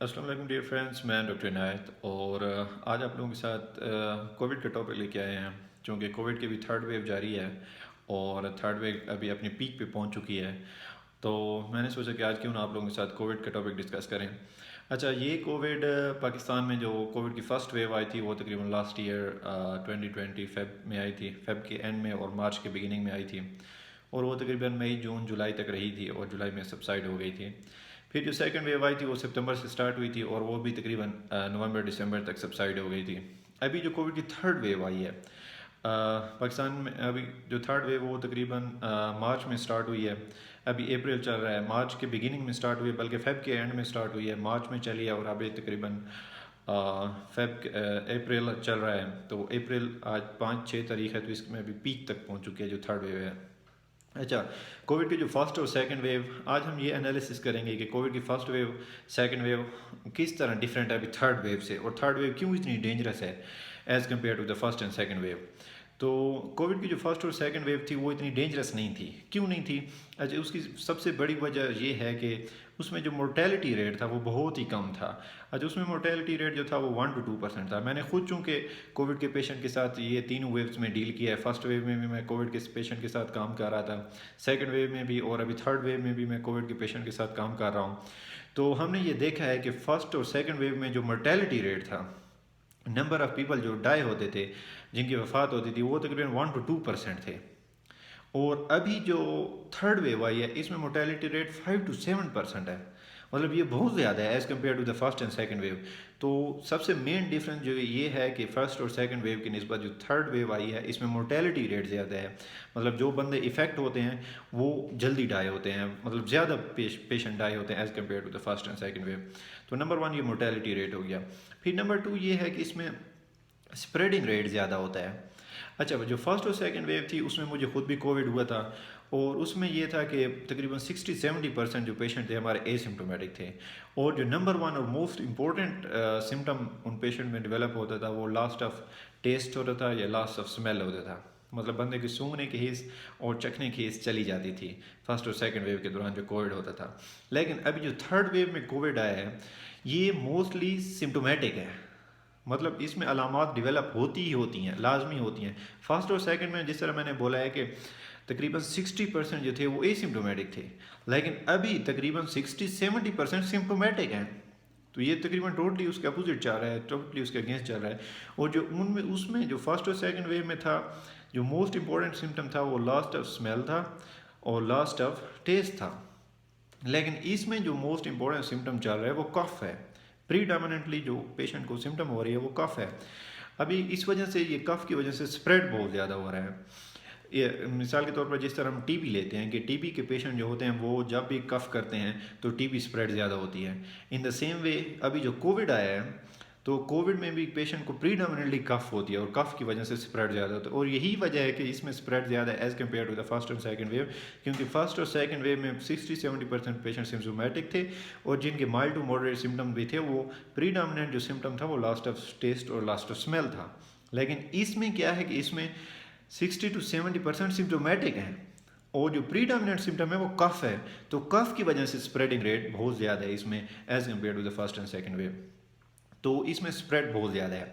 السلام علیکم dear friends, میں ڈاکٹر عنایت اور آج آپ لوگوں کے ساتھ کووڈ کا ٹاپک لے کے آئے ہیں، چونکہ کووڈ کی بھی تھرڈ ویو جاری ہے اور تھرڈ ویو ابھی اپنی پیک پہ پہنچ چکی ہے۔ تو میں نے سوچا کہ آج کیوں نہ آپ لوگوں کے ساتھ کووڈ کا ٹاپک ڈسکس کریں۔ اچھا، یہ کووڈ پاکستان میں جو کووڈ کی فرسٹ ویو آئی تھی وہ تقریباً لاسٹ ایئر 2020 فیب میں آئی تھی، فیب کے اینڈ میں اور مارچ کے بگننگ میں آئی تھی، اور وہ تقریباً مئی جون جولائی تک رہی تھی اور جولائی میں سبسائڈ ہو گئی تھی۔ پھر جو سیکنڈ ویو آئی تھی وہ ستمبر سے سٹارٹ ہوئی تھی اور وہ بھی تقریباً نومبر دسمبر تک سبسائڈ ہو گئی تھی۔ ابھی جو کووڈ کی تھرڈ ویو آئی ہے پاکستان میں، ابھی جو تھرڈ ویو وہ تقریباً مارچ میں سٹارٹ ہوئی ہے، ابھی اپریل چل رہا ہے، مارچ کے بگننگ میں سٹارٹ ہوئی ہے، بلکہ فیب کے اینڈ میں سٹارٹ ہوئی ہے، مارچ میں چلی ہے اور ابھی تقریباً فیب اپریل چل رہا ہے۔ تو اپریل آج 5-6 تاریخ ہے، تو اس میں ابھی پیک تک پہنچ چکی ہے جو تھرڈ ویو ہے۔ اچھا، کووڈ کی جو فرسٹ اور سیکنڈ ویو، آج ہم یہ انالیسس کریں گے کہ کووڈ کی فرسٹ ویو سیکنڈ ویو کس طرح ڈفرینٹ ہے ابھی تھرڈ ویو سے، اور تھرڈ ویو کیوں اتنی ڈینجرس ہے as compare to the first and second wave. تو کووڈ کی جو فرسٹ اور سیکنڈ ویو تھی وہ اتنی ڈینجرس نہیں تھی، کیوں نہیں تھی؟ اچھا، اس کی سب سے بڑی وجہ یہ ہے کہ اس میں جو مورٹیلٹی ریٹ تھا وہ بہت ہی کم تھا۔ اچھا، اس میں مورٹیلٹی ریٹ جو تھا وہ 1 to 2% تھا۔ میں نے خود چونکہ کووڈ کے پیشنٹ کے ساتھ یہ تینوں ویوز میں ڈیل کیا ہے، فرسٹ ویو میں بھی میں کووڈ کے پیشنٹ کے ساتھ کام کر رہا تھا، سیکنڈ ویو میں بھی، اور ابھی تھرڈ ویو میں بھی میں کووڈ کے پیشنٹ کے ساتھ کام کر رہا ہوں۔ تو ہم نے یہ دیکھا ہے کہ فرسٹ اور سیکنڈ ویو میں جو مرٹیلٹی ریٹ تھا، نمبر آف پیپل جو ڈائی ہوتے تھے، جن کی وفات ہوتی تھی، وہ تقریباً 1 to 2% تھے، اور ابھی جو تھرڈ ویو آئی ہے اس میں مورٹیلٹی ریٹ 5 to 7% ہے، مطلب یہ بہت زیادہ ہے as compare to the first and second wave. تو سب سے مین ڈفرینس جو یہ ہے کہ فرسٹ اور سیکنڈ ویو کی نسبت جو تھرڈ ویو آئی ہے اس میں مورٹیلٹی ریٹ زیادہ ہے، مطلب جو بندے افیکٹ ہوتے ہیں وہ جلدی ڈائی ہوتے ہیں، مطلب زیادہ پیشنٹ ڈائی ہوتے ہیں as compare to the first and second wave. تو نمبر 1 یہ مورٹیلٹی ریٹ ہو گیا۔ پھر نمبر 2 یہ ہے کہ اس میں اسپریڈنگ ریٹ زیادہ ہوتا ہے۔ اچھا، جو فرسٹ اور سیکنڈ ویو تھی اس میں مجھے خود بھی کووڈ ہوا تھا، اور اس میں یہ تھا کہ تقریباً 60-70% جو پیشنٹ تھے ہمارے اے سمٹومیٹک تھے، اور جو نمبر 1 اور most important symptom in patient میں ڈیولپ ہوتا تھا وہ لاسٹ آف ٹیسٹ ہوتا تھا یا لاسٹ آف اسمیل ہوتا تھا، مطلب بندے کی سونگھنے کی حس اور چکھنے کی حس چلی جاتی تھی فرسٹ اور سیکنڈ ویو کے دوران جو کووڈ ہوتا تھا۔ لیکن ابھی جو تھرڈ ویو میں کووڈ آیا ہے یہ موسٹلی سمٹومیٹک ہے، مطلب اس میں علامات ڈیولپ ہوتی ہی ہوتی ہیں، لازمی ہوتی ہیں۔ فرسٹ اور سیکنڈ میں جس طرح میں نے بولا ہے کہ تقریباً 60% جو تھے وہ اے سمٹومیٹک تھے، لیکن ابھی تقریباً 60-70% سمٹومیٹک ہیں۔ تو یہ تقریباً ٹوٹلی اس کے اپوزٹ چل رہا ہے، ٹوٹلی اس کے اگینسٹ چل رہا ہے۔ اور جو ان میں اس میں جو فرسٹ اور سیکنڈ ویو میں تھا، جو موسٹ امپورٹنٹ سمٹم تھا وہ لاسٹ آف اسمیل تھا اور لاسٹ آف ٹیسٹ تھا، لیکن اس میں جو موسٹ امپورٹنٹ سمٹم چل رہا ہے وہ کف ہے، پری ڈامننٹلی جو پیشنٹ کو سمٹم ہو رہی ہے وہ کف ہے۔ ابھی اس وجہ سے یہ کف کی وجہ سے اسپریڈ بہت زیادہ ہو رہا ہے۔ یہ مثال کے طور پر جس طرح ہم ٹی بی لیتے ہیں کہ ٹی بی کے پیشنٹ جو ہوتے ہیں وہ جب بھی کف کرتے ہیں تو ٹی بی اسپریڈ زیادہ ہوتی ہے، ان دا سیم وے ابھی جو کووڈ آیا ہے تو کووڈ میں بھی پیشنٹ کو پری ڈامننٹلی کف ہوتی ہے اور کف کی وجہ سے اسپریڈ زیادہ ہوتا ہے، اور یہی وجہ ہے کہ اس میں اسپریڈ زیادہ ہے as compare to the first اور سیکنڈ ویو، کیونکہ فرسٹ اور سیکنڈ ویو میں 60-70% پیشنٹ سمپٹومیٹک تھے، اور جن کے مائلڈ ٹو ماڈریٹ سمٹم بھی تھے وہ پری ڈامننٹ جو سمٹم تھا وہ لاسٹ آف ٹیسٹ اور لاسٹ آف اسمیل تھا۔ لیکن اس میں کیا ہے کہ اس میں 60-70% سمٹومیٹک ہیں، اور جو پری ڈامننٹ سمٹم ہے وہ کف ہے، تو کف کی وجہ سے اسپریڈنگ ریٹ بہت زیادہ ہے اس میں as compare to the first and second wave. تو اس میں اسپریڈ بہت زیادہ ہے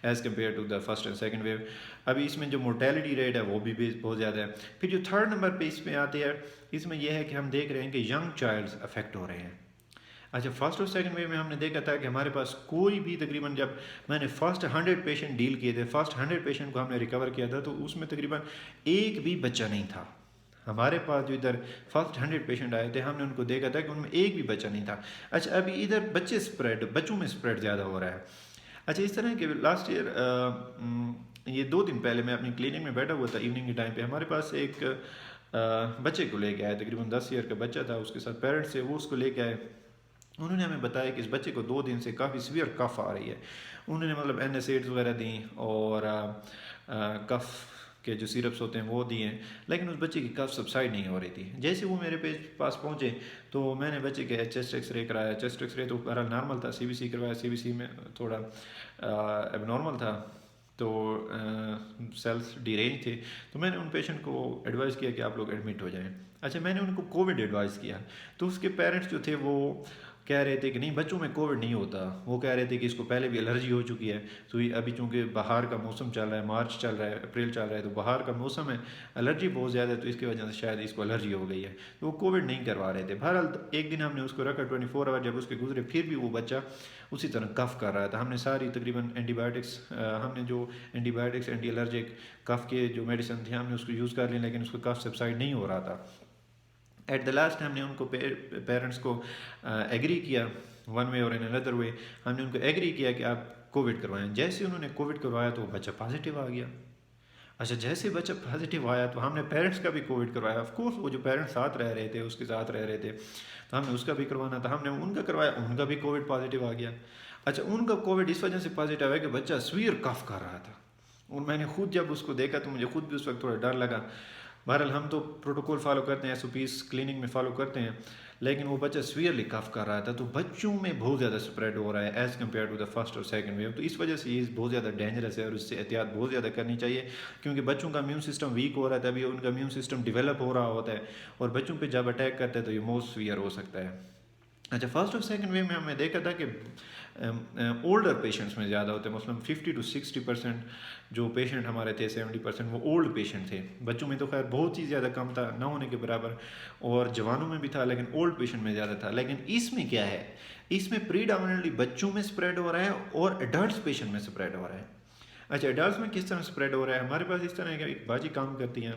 as compare to the first and second wave. ابھی اس میں جو مورٹیلٹی ریٹ ہے وہ بھی بہت زیادہ ہے۔ پھر جو تھرڈ نمبر پہ اس میں آتے ہیں، اس میں یہ ہے کہ ہم دیکھ رہے ہیں کہ ینگ چائلڈز افیکٹ ہو رہے ہیں۔ اچھا، فرسٹ اور سیکنڈ ویو میں ہم نے دیکھا تھا کہ ہمارے پاس کوئی بھی تقریباً، جب میں نے فرسٹ 100 پیشنٹ ڈیل کیے تھے، فرسٹ 100 پیشنٹ کو ہم نے ریکور کیا تھا، تو اس میں تقریباً ایک بھی بچہ نہیں تھا۔ ہمارے پاس جو ادھر فرسٹ 100 پیشنٹ آئے تھے ہم نے ان کو دیکھا تھا کہ ان میں ایک بھی بچہ نہیں تھا۔ اچھا، ابھی ادھر بچوں میں اسپریڈ زیادہ ہو رہا ہے۔ اچھا، اس طرح کہ لاسٹ ایئر یہ 2 دن پہلے میں اپنی کلینک میں بیٹھا ہوا تھا ایوننگ کے ٹائم پہ، ہمارے پاس ایک بچے کو لے کے آئے، تقریباً 10 ایئر کا بچہ تھا، اس کے ساتھ پیرنٹس تھے، وہ اس کو لے کے آئے۔ انہوں نے ہمیں بتایا کہ اس بچے کو 2 دن سے کافی سیویئر کف آ رہی ہے۔ انہوں نے مطلب این ایس ایڈز وغیرہ دیں اور کف کے جو سیرپس ہوتے ہیں وہ دیے، لیکن اس بچے کی کف سبسائڈ نہیں ہو رہی تھی۔ جیسے وہ میرے پاس پہنچے تو میں نے بچے کے چیسٹ ایکس رے کرایا، چیسٹ ایکس رے تو بہرحال نارمل تھا، سی بی سی کروایا، سی بی سی میں تھوڑا اب نارمل تھا، تو سیلس ڈی رینج تھے، تو میں نے ان پیشنٹ کو ایڈوائز کیا کہ آپ لوگ ایڈمٹ ہو جائیں۔ اچھا، میں نے ان کو کووڈ ایڈوائز کیا، تو اس کے پیرنٹس جو تھے وہ کہہ رہے تھے کہ نہیں بچوں میں کووڈ نہیں ہوتا، وہ کہہ رہے تھے کہ اس کو پہلے بھی الرجی ہو چکی ہے، تو یہ ابھی چونکہ باہر کا موسم چل رہا ہے، مارچ چل رہا ہے، اپریل چل رہا ہے، تو باہر کا موسم ہے، الرجی بہت زیادہ ہے، تو اس کی وجہ سے شاید اس کو الرجی ہو گئی ہے، تو وہ کووڈ نہیں کروا رہے تھے۔ بہرحال ایک دن ہم نے اس کو رکھا 24 آور، جب اس کے گزرے پھر بھی وہ بچہ اسی طرح کف کر رہا تھا۔ ہم نے ساری تقریباً اینٹی بایوٹکس، ہم نے جو اینٹی بایوٹکس اینٹی الرجک کف کے جو میڈیسن تھے ہم نے اس کو یوز کر لی، لیکن اس کو کف سبسائڈ نہیں ہو رہا تھا۔ ایٹ دا لاسٹ ہم نے ان کو پیرنٹس کو ایگری کیا، ون وے اور ان اندر وے ہم نے ان کو ایگری کیا کہ آپ کووڈ کروائیں۔ جیسے انہوں نے کووڈ کروایا تو وہ بچہ پازیٹیو آ گیا۔ اچھا جیسے بچہ پازیٹیو آیا تو ہم نے پیرنٹس کا بھی کووڈ کروایا۔ آف کورس وہ جو پیرنٹس ساتھ رہ رہے تھے، اس کے ساتھ رہ رہے تھے، تو ہم نے اس کا بھی کروانا تھا، ہم نے ان کا کروایا، ان کا بھی کووڈ پازیٹیو آ گیا۔ اچھا ان کا کووڈ اس وجہ سے پازیٹیو ہے کہ بچہ سویئر کف کر رہا تھا، اور میں نے خود جب اس کو دیکھا تو مجھے خود بھی اس وقت تھوڑا ڈر لگا۔ بہرحال ہم تو پروٹوکول فالو کرتے ہیں، SOPs کلینک میں فالو کرتے ہیں، لیکن وہ بچہ سویئرلی کف کر رہا تھا، تو بچوں میں بہت زیادہ اسپریڈ ہو رہا ہے as compare to the first اور سیکنڈ ویو، تو اس وجہ سے یہ بہت زیادہ ڈینجرس ہے اور اس سے احتیاط بہت زیادہ کرنی چاہیے، کیونکہ بچوں کا امیون سسٹم ویک ہو رہا ہے، تبھی ان کا امیون سسٹم ڈیولپ ہو رہا ہوتا ہے، اور بچوں پہ جب اٹیک کرتا ہے تو یہ موسٹ سویئر ہو سکتا ہے۔ اچھا فرسٹ اور سیکنڈ ویو میں ہم نے دیکھا تھا کہ اولڈر پیشنٹس میں زیادہ ہوتے ہیں، مثلاً 50 to 60% جو پیشنٹ ہمارے تھے، 70% وہ اولڈ پیشنٹ تھے۔ بچوں میں تو خیر بہت ہی زیادہ کم تھا، نہ ہونے کے برابر، اور جوانوں میں بھی تھا، لیکن اولڈ پیشنٹ میں زیادہ تھا۔ لیکن اس میں کیا ہے، اس میں پریڈامننٹلی بچوں میں اسپریڈ ہو رہا ہے اور ایڈلٹس پیشنٹ میں اسپریڈ ہو رہا ہے۔ اچھا ایڈلٹس میں کس طرح اسپریڈ ہو رہا ہے، ہمارے پاس اس طرح ہے کہ ایک باجی کام کرتی ہیں،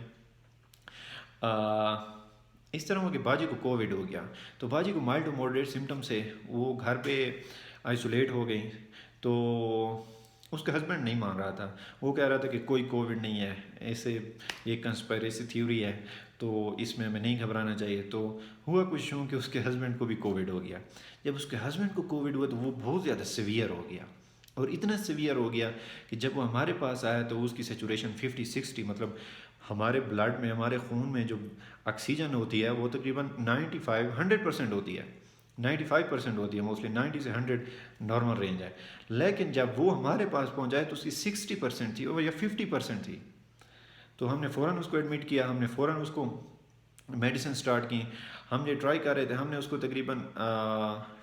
اس طرح ہو کہ باجی کو کووڈ ہو گیا، تو باجی کو مائلڈ ٹو ماڈریٹ سمٹم سے وہ گھر پہ آئسولیٹ ہو گئی، تو اس کا ہسبینڈ نہیں مان رہا تھا، وہ کہہ رہا تھا کہ کوئی کووڈ نہیں ہے، ایسے یہ کنسپائریسی تھیوری ہے، تو اس میں ہمیں نہیں گھبرانا چاہیے۔ تو ہوا کچھ یوں کہ اس کے ہسبینڈ کو بھی کووڈ ہو گیا۔ جب اس کے ہسبینڈ کو کووڈ ہوا تو وہ بہت زیادہ سیویئر ہو گیا، اور اتنا سیویئر ہو گیا کہ جب وہ ہمارے پاس آیا تو اس کی سیچوریشن 50-60، مطلب ہمارے بلڈ میں، ہمارے خون میں جو آکسیجن ہوتی ہے وہ تقریباً 95-100% ہوتی ہے، 95% ہوتی ہے موسٹلی، 90 سے 100 نارمل رینج ہے، لیکن جب وہ ہمارے پاس پہنچائے تو اس کی 60% تھی یا 50% تھی، تو ہم نے فوراً اس کو ایڈمٹ کیا، ہم نے فوراً اس کو میڈیسن سٹارٹ کی، ہم یہ ٹرائی کر رہے تھے، ہم نے اس کو تقریباً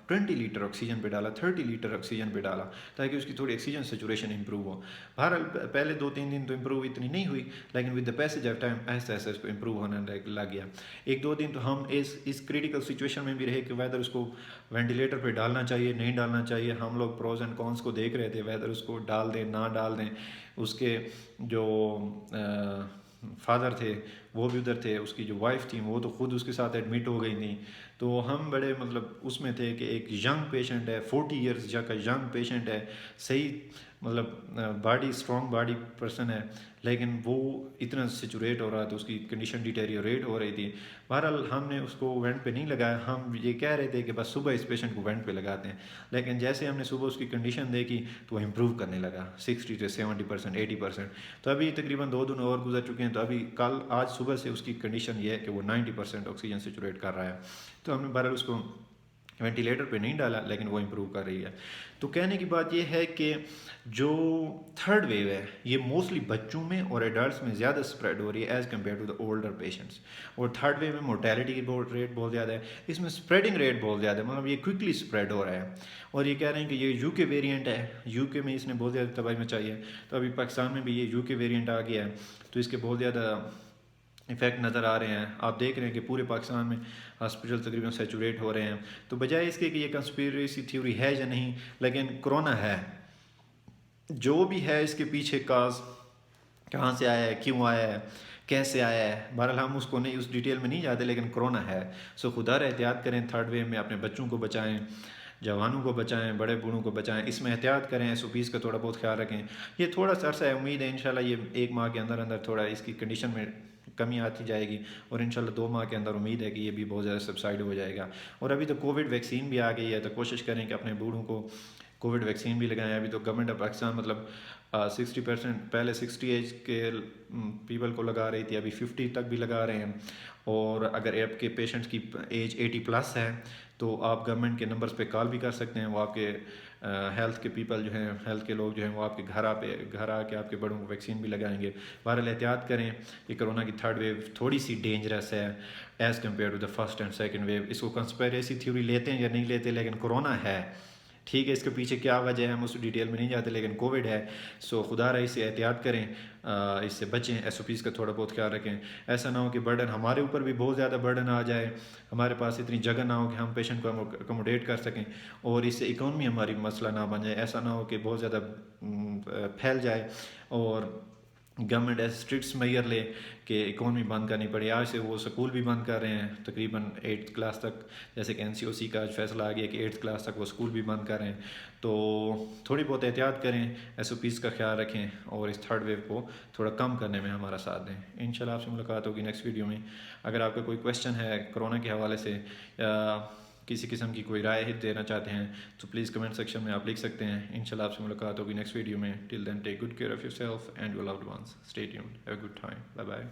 20 لیٹر آکسیجن پہ ڈالا، 30 لیٹر آکسیجن پہ ڈالا، تاکہ اس کی تھوڑی آکسیجن سیچوریشن امپروو ہو۔ بہرحال پہلے 2-3 دن تو امپروو اتنی نہیں ہوئی، لیکن with the passage of time آہستہ آہستہ اس کو امپروو ہونے لگ گیا۔ 1-2 دن تو ہم اس کریٹیکل سچویشن میں بھی رہے کہ ویدر اس کو وینٹیلیٹر پہ ڈالنا چاہیے نہیں ڈالنا چاہیے، ہم لوگ پروز اینڈ کونس کو دیکھ رہے تھے، ویدر اس کو ڈال دیں نہ ڈال دیں۔ اس کے جو فادر تھے وہ بھی ادھر تھے، اس کی جو وائف تھیں وہ تو خود اس کے ساتھ ایڈمٹ ہو گئی تھیں، تو ہم بڑے مطلب اس میں تھے کہ ایک ینگ پیشنٹ ہے، 40 ایئرز کا ینگ پیشنٹ ہے، صحیح مطلب باڈی اسٹرانگ باڈی پرسن ہے، لیکن وہ اتنا سیچوریٹ ہو رہا تھا، اس کی کنڈیشن ڈیٹیریوریٹ ہو رہی تھی۔ بہرحال ہم نے اس کو وینٹ پہ نہیں لگایا، ہم یہ کہہ رہے تھے کہ بس صبح اس پیشنٹ کو وینٹ پہ لگاتے ہیں، لیکن جیسے ہم نے صبح اس کی کنڈیشن دیکھی تو وہ امپروو کرنے لگا 60 سے 70%، 80%، تو ابھی تقریباً 2 دن اور گزر چکے ہیں، تو ابھی آج صبح سے اس کی کنڈیشن یہ ہے کہ وہ 90% آکسیجن سیچوریٹ کر رہا ہے، تو ہم نے بہرحال اس کو وینٹیلیٹر پہ نہیں ڈالا، لیکن وہ امپروو کر رہی ہے۔ تو کہنے کی بات یہ ہے کہ جو تھرڈ ویو ہے یہ موسٹلی بچوں میں اور ایڈلٹس میں زیادہ اسپریڈ ہو رہی ہے as compare to the older patients, اور تھرڈ ویو میں مورٹیلٹی کی ریٹ بہت زیادہ ہے، اس میں اسپریڈنگ ریٹ بہت زیادہ ہے، مطلب یہ کوئکلی اسپریڈ ہو رہا ہے، اور یہ کہہ رہے ہیں کہ یہ UK ویریئنٹ ہے، UK میں اس نے بہت زیادہ تباہی مچائی ہے، تو ابھی پاکستان میں بھی یہ UK ویریئنٹ آ گیا ہے، تو اس کے بہت زیادہ افیکٹ نظر آ رہے ہیں۔ آپ دیکھ رہے ہیں کہ پورے پاکستان میں ہاسپٹل تقریباً سیچوریٹ ہو رہے ہیں، تو بجائے اس کے کہ یہ کنسپیریسی تھیوری ہے یا نہیں، لیکن کرونا ہے، جو بھی ہے اس کے پیچھے کاز کہاں سے آیا ہے، کیوں آیا ہے، کیسے آیا ہے، بہرحال ہم اس کو نہیں، اس ڈیٹیل میں نہیں جاتے، لیکن کرونا ہے، سو خدا احتیاط کریں، تھرڈ ویو میں اپنے بچوں کو بچائیں، جوانوں کو بچائیں، بڑے بوڑھوں کو بچائیں، اس میں احتیاط کریں، SOPs کا تھوڑا بہت خیال رکھیں۔ یہ تھوڑا سا عرصہ ہے، امید ہے انشاءاللہ یہ 1 ماہ کے اندر اندر تھوڑا اس کی کنڈیشن میں کمی آتی جائے گی، اور انشاءاللہ 2 ماہ کے اندر امید ہے کہ یہ بھی بہت زیادہ سبسائڈ ہو جائے گا۔ اور ابھی تو کووڈ ویکسین بھی آ گئی ہے، تو کوشش کریں کہ اپنے بوڑھوں کو کووڈ ویکسین بھی لگائیں۔ ابھی تو گورنمنٹ آف پاکستان مطلب 60%، پہلے 60 ایج کے پیپل کو لگا رہی تھی، ابھی 50 تک بھی لگا رہے ہیں، اور اگر آپ کے پیشنٹس کی ایج 80+ ہے تو آپ گورنمنٹ کے نمبرز پہ کال بھی کر سکتے ہیں. وہ آپ کے ہیلتھ کے پیپل جو ہیں, ہیلتھ کے لوگ جو ہیں, وہ آپ کے گھر آ کے آپ کے بڑوں کو ویکسین بھی لگائیں گے. بہرحال احتیاط کریں. یہ کرونا کی تھرڈ ویو تھوڑی سی ڈینجرس ہے as compare to the first and second wave. اس کو کنسپیریسی تھیوری لیتے ہیں یا نہیں لیتے, لیکن کرونا ہے. ٹھیک ہے, اس کے پیچھے کیا وجہ ہے ہم اس ڈیٹیل میں نہیں جاتے, لیکن کووڈ ہے. سو خدا رہا اس سے احتیاط کریں, اس سے بچیں, ایس او پیز کا تھوڑا بہت خیال رکھیں. ایسا نہ ہو کہ برڈن ہمارے اوپر بھی بہت زیادہ برڈن آ جائے, ہمارے پاس اتنی جگہ نہ ہو کہ ہم پیشنٹ کو اکوموڈیٹ کر سکیں, اور اس سے اکانومی ہماری مسئلہ نہ بن جائے. ایسا نہ ہو کہ بہت زیادہ پھیل جائے اور گورنمنٹ ایسے اسٹرکٹس میئر لے کہ اکانومی بند کرنی پڑے. آج سے وہ سکول بھی بند کر رہے ہیں تقریباً 8th کلاس تک, جیسے کہ NCOC کا فیصلہ آ گیا کہ 8th کلاس تک وہ سکول بھی بند کر رہے ہیں. تو تھوڑی بہت احتیاط کریں, SOPs کا خیال رکھیں, اور اس تھرڈ ویو کو تھوڑا کم کرنے میں ہمارا ساتھ دیں. انشاءاللہ آپ سے ملاقات ہوگی نیکسٹ ویڈیو میں. اگر آپ کا کوئی کویشچن ہے کرونا کے حوالے سے یا کسی قسم کی کوئی رائے دینا چاہتے ہیں تو پلیز کمنٹ سیکشن میں آپ لکھ سکتے ہیں. انشاءاللہ آپ سے ملاقات ہوگی نیکسٹ ویڈیو میں. Till then take good care of yourself and your loved ones. Stay tuned. Have a good time. Bye bye.